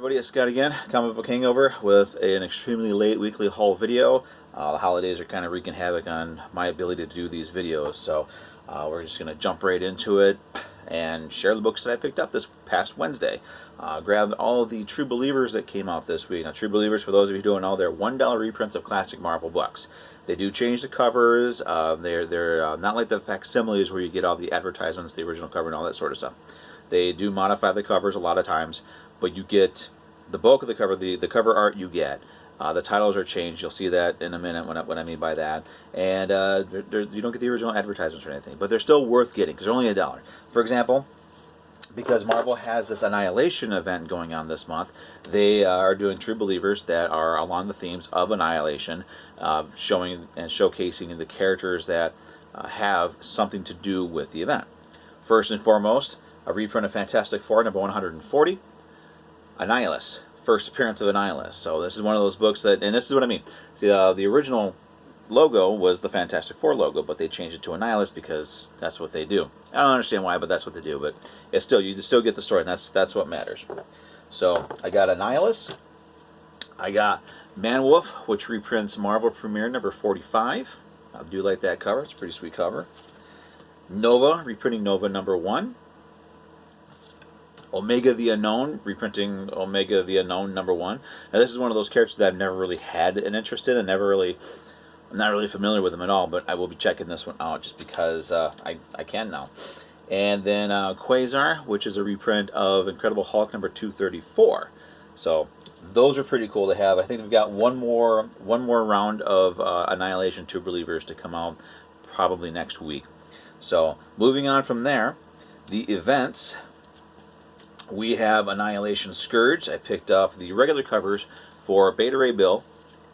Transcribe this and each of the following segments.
Everybody, it's Scott again, Comic Book Hangover, with an extremely late weekly haul video. The holidays are kind of wreaking havoc on my ability to do these videos, so we're just going to jump right into it and share the books that I picked up this past Wednesday. Grabbed all of the True Believers that came out this week. Now, True Believers, for those of you doing all their $1 reprints of classic Marvel books. They do change the covers. They're not like the facsimiles where you get all the advertisements, the original cover, and all that sort of stuff. They do modify the covers a lot of times, but you get the bulk of the cover, the cover art you get. The titles are changed. You'll see that in a minute what I mean by that. And you don't get the original advertisements or anything, but they're still worth getting because they're only $1. For example, because Marvel has this Annihilation event going on this month, they are doing True Believers that are along the themes of Annihilation, showing and showcasing the characters that have something to do with the event. First and foremost, a reprint of Fantastic Four, number 140, Annihilus, first appearance of Annihilus. So this is one of those books that, and this is what I mean. See, the original logo was the Fantastic Four logo, but they changed it to Annihilus because that's what they do. I don't understand why, but that's what they do. But it's still, you still get the story, and that's what matters. So I got Annihilus. I got Man-Wolf, which reprints Marvel Premiere number 45. I do like that cover. It's a pretty sweet cover. Nova, reprinting Nova number 1. Omega the Unknown, reprinting Omega the Unknown number 1. Now this is one of those characters that I've never really had an interest in, and I'm not really familiar with them at all, but I will be checking this one out just because I can now. And then Quasar, which is a reprint of Incredible Hulk number 234. So those are pretty cool to have. I think we've got one more round of Annihilation True Believers to come out probably next week. So moving on from there, the events. We have Annihilation Scourge. I picked up the regular covers for Beta Ray Bill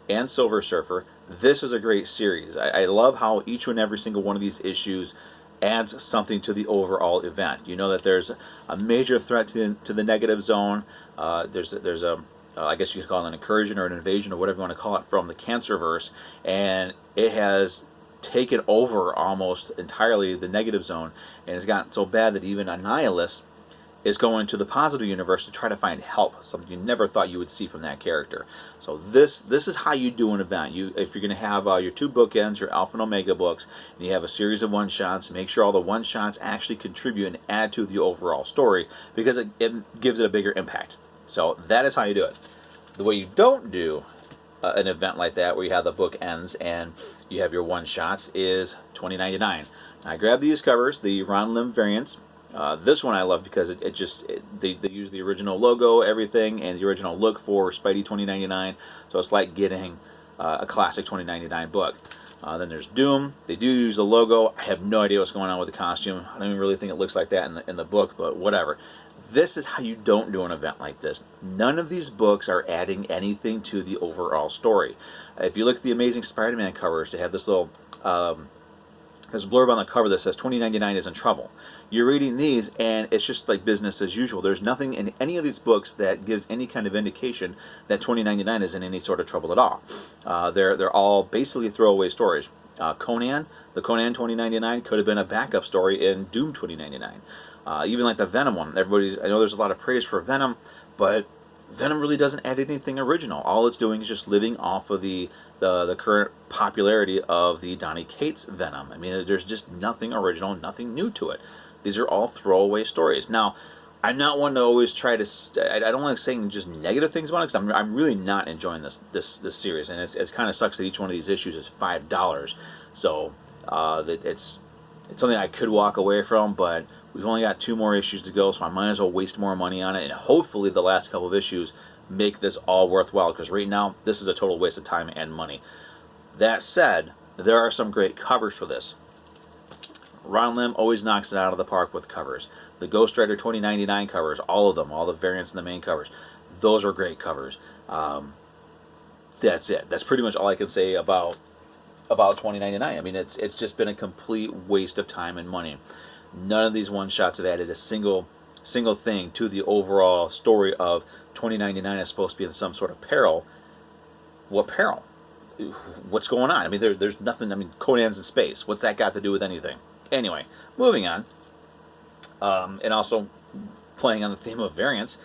and Silver Surfer. This is a great series. I love how each and every single one of these issues adds something to the overall event. You know that there's a major threat to the negative zone. There's a I guess you could call it an incursion or an invasion or whatever you want to call it from the Cancerverse, and it has taken over almost entirely the negative zone, and it's gotten so bad that even Annihilus is going to the positive universe to try to find help, something you never thought you would see from that character. So this is how you do an event. If you're going to have your two bookends, your Alpha and Omega books, and you have a series of one-shots, make sure all the one-shots actually contribute and add to the overall story, because it gives it a bigger impact. So that is how you do it. The way you don't do an event like that, where you have the book ends and you have your one-shots, is $20.99. I grabbed these covers, the Ron Lim variants. This one I love because they use the original logo, everything, and the original look for Spidey 2099. So it's like getting a classic 2099 book. Then there's Doom. They do use the logo. I have no idea what's going on with the costume. I don't even really think it looks like that in the book, but whatever. This is how you don't do an event like this. None of these books are adding anything to the overall story. If you look at the Amazing Spider-Man covers, they have this little there's a blurb on the cover that says 2099 is in trouble. You're reading these, and it's just like business as usual. There's nothing in any of these books that gives any kind of indication that 2099 is in any sort of trouble at all. They're all basically throwaway stories. Conan, the Conan 2099 could have been a backup story in Doom 2099. Even like the Venom one. I know there's a lot of praise for Venom, but Venom really doesn't add anything original. All it's doing is just living off of the current popularity of the Donny Cates Venom. I mean, there's just nothing original, nothing new to it. These are all throwaway stories. Now, I'm not one to always try to. I don't like saying just negative things about it, because I'm really not enjoying this series, and it's kind of sucks that each one of these issues is $5. So it's something I could walk away from, but we've only got 2 more issues to go, so I might as well waste more money on it, and hopefully the last couple of issues make this all worthwhile, because right now this is a total waste of time and money. That said, there are some great covers for this. Ron Lim always knocks it out of the park with covers. The Ghost Rider 2099 covers, all of them, all the variants in the main covers, those are great covers. That's it. That's pretty much all I can say about 2099. I mean, it's just been a complete waste of time and money. None of these one-shots have added a single thing to the overall story of 2099 is supposed to be in some sort of peril. What peril? What's going on? I mean, there's nothing. I mean, Conan's in space. What's that got to do with anything? Anyway, moving on. And also playing on the theme of variants,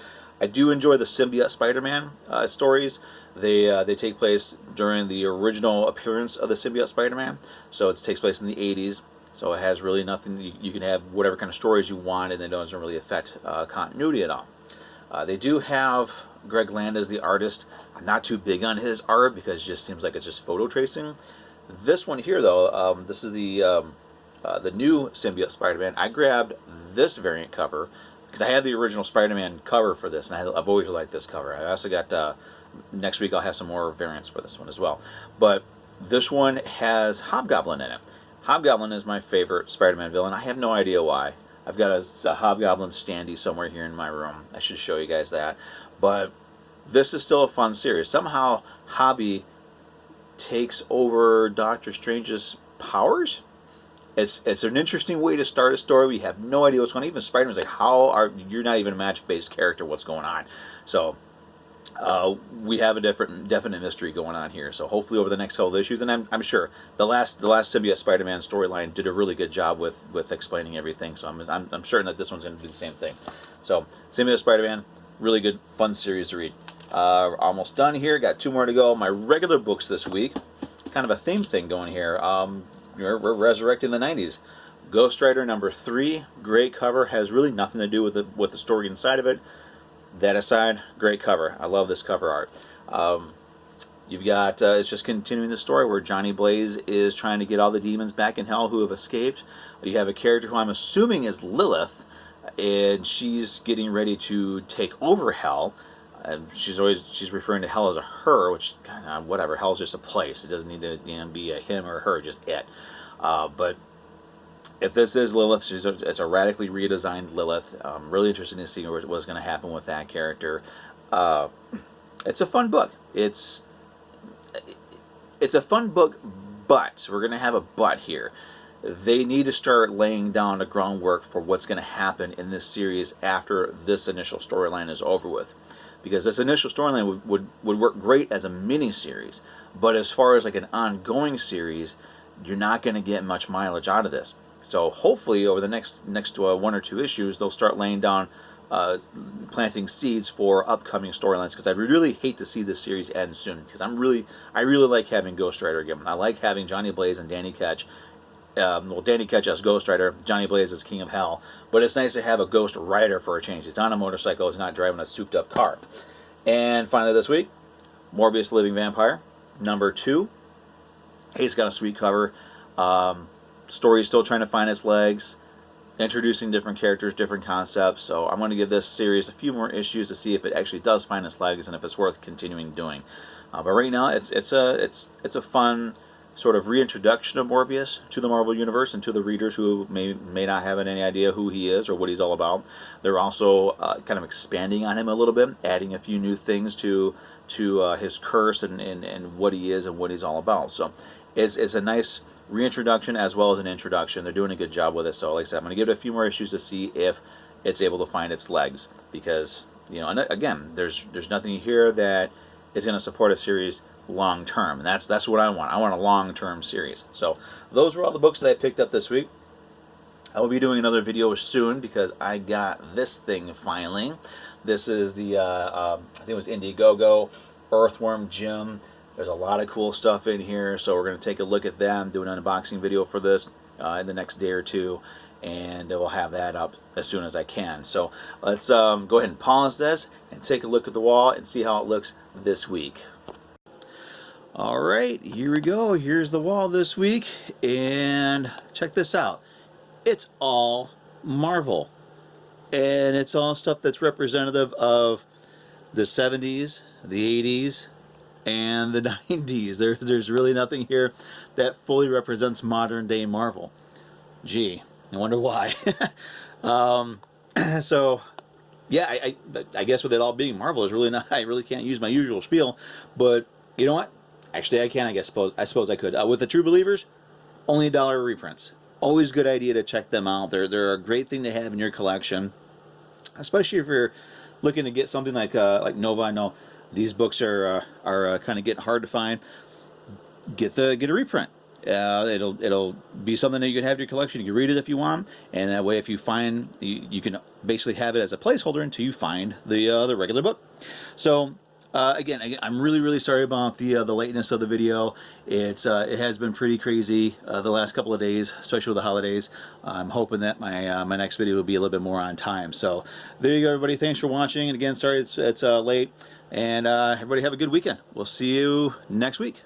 I do enjoy the Symbiote Spider-Man stories. They take place during the original appearance of the Symbiote Spider-Man, so it takes place in the 80s. So it has really nothing. You can have whatever kind of stories you want, and it doesn't really affect continuity at all. They do have Greg Land as the artist. I'm not too big on his art because it just seems like it's just photo tracing. This one here, though, this is the new Symbiote Spider-Man. I grabbed this variant cover because I have the original Spider-Man cover for this, and I've always liked this cover. I also got next week I'll have some more variants for this one as well. But this one has Hobgoblin in it. Hobgoblin is my favorite Spider-Man villain. I have no idea why. I've got a Hobgoblin standee somewhere here in my room. I should show you guys that. But this is still a fun series. Somehow Hobby takes over Doctor Strange's powers. It's an interesting way to start a story. We have no idea what's going on. Even Spider-Man's like, you're not even a magic-based character. What's going on? So we have a definite mystery going on here. So hopefully over the next couple of issues, and I'm sure the last Symbiote Spider-Man storyline did a really good job with explaining everything. So I'm certain that this one's going to do the same thing. So Symbiote Spider-Man, really good, fun series to read. Almost done here. Got 2 more to go. My regular books this week, kind of a theme thing going here. We're resurrecting the 90s. Ghost Rider number 3, great cover. Has really nothing to do with the story inside of it. That aside, great cover. I love this cover art. You've got, it's just continuing the story where Johnny Blaze is trying to get all the demons back in hell who have escaped. You have a character who I'm assuming is Lilith, and she's getting ready to take over hell. She's referring to hell as a her, which kind of whatever. Hell's just a place. It doesn't need to be a him or a her, just it. But if this is Lilith, it's a radically redesigned Lilith. I'm really interested in seeing what's going to happen with that character. It's a fun book. It's a fun book, but we're going to have a but here. They need to start laying down the groundwork for what's going to happen in this series after this initial storyline is over with. Because this initial storyline would work great as a mini-series, but as far as like an ongoing series, you're not going to get much mileage out of this. So hopefully over the next 1 or 2 issues, they'll start laying down, planting seeds for upcoming storylines. Because I really hate to see this series end soon. Because I really like having Ghost Rider again. I like having Johnny Blaze and Danny Ketch. Danny Ketch as Ghost Rider, Johnny Blaze as King of Hell. But it's nice to have a Ghost Rider for a change. It's on a motorcycle. It's not driving a souped-up car. And finally this week, Morbius the Living Vampire, number 2. Hey, it's got a sweet cover. Story is still trying to find its legs, introducing different characters, different concepts. So I'm going to give this series a few more issues to see if it actually does find its legs and if it's worth continuing doing. But right now, it's a fun sort of reintroduction of Morbius to the Marvel Universe and to the readers who may not have any idea who he is or what he's all about. They're also kind of expanding on him a little bit, adding a few new things to his curse and what he is and what he's all about. So it's a nice reintroduction as well as an introduction. They're doing a good job with it. So like I said, I'm going to give it a few more issues to see if it's able to find its legs. Because, and again, there's nothing here that is going to support a series long term, and that's what I want. I want a long term series. So those were all the books that I picked up this week. I will be doing another video soon because I got this thing finally. This is the I think it was Indiegogo Earthworm Jim. There's a lot of cool stuff in here, so we're going to take a look at them, do an unboxing video for this in the next day or 2, and we'll have that up as soon as I can. So let's go ahead and pause this and take a look at the wall and see how it looks this week. All right, here we go. Here's the wall this week, and check this out. It's all Marvel, and it's all stuff that's representative of the 70s, the 80s, and the 90s. There's really nothing here that fully represents modern day Marvel. Gee, I wonder why. So yeah, I guess with it all being Marvel is really not. I really can't use my usual spiel, but you know what? Actually, I can. I suppose I could. With the True Believers, only $1 reprints. Always good idea to check them out. They're a great thing to have in your collection, especially if you're looking to get something like Nova. I know these books are kind of getting hard to find. Get a reprint. It'll be something that you can have in your collection. You can read it if you want, and that way, if you find, you can basically have it as a placeholder until you find the regular book. So. Again, I'm really sorry about the lateness of the video. It has been pretty crazy the last couple of days, especially with the holidays. I'm hoping that my next video will be a little bit more on time. So there you go, everybody. Thanks for watching. And again, sorry it's late. And everybody have a good weekend. We'll see you next week.